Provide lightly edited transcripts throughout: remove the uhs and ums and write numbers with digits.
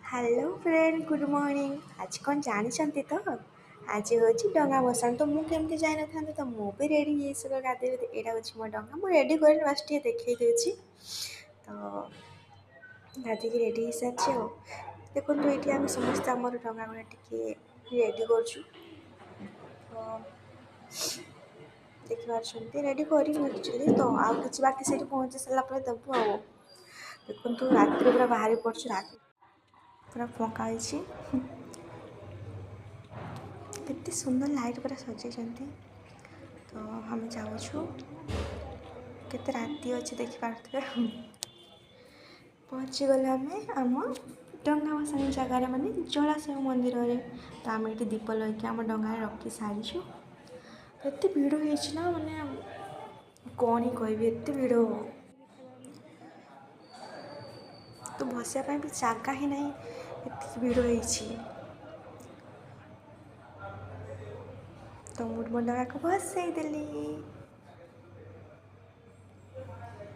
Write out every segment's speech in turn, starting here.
Hello friend, good morning. आज कौन जानते तो आज हूँ डंगा भसान। तो मुझे जान था तो मुझे रेडी हो गाधे यहाँ हूँ मो डंगा। मुझे रेडी कर बास टे देखे दूसरी तो गाधिक रेडी हो सारी हो। देखो ये आम समस्त आम डंगा गुड़ा टे रेडी कर देखिए रेडी कर तो आउ कि बाकी से पहुँची सारापर देवु आ देखो रात पूरा बाहरी पड़छ रात पूरा फंका केते सुंदर लाइट पूरा सजाई। तो हम जाऊँ केते राति अच्छे देखिपे पहुँची गले आम आम डंगा भसाणी जगार माने जलाशय मंदिर में। तो आम ये दीप लैके आम डंगार रखी सारीचु। एत भिड़ होना माने कौन ही कह एत भिड़ तो बसापी भी जगह ही ना एत भिड़ हो। तो मुझे मो डंगा को भसईदेली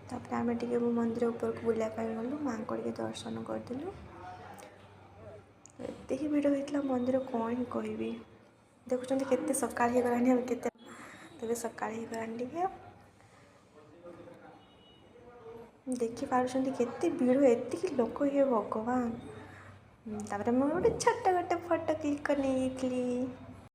तापर आम टे मंदिर ऊपर को बुलापाई गलु माँ को दर्शन करदेलु। एत ही भिड़ होता मंदिर कौन ही कह देखुं के सका गलानी के तेज सका गलानी देखिपुं के भिड़ एति लोक ये भगवान। तापर मुझे गोटे छोट गोटे फोटो क्लिक कर नहीं।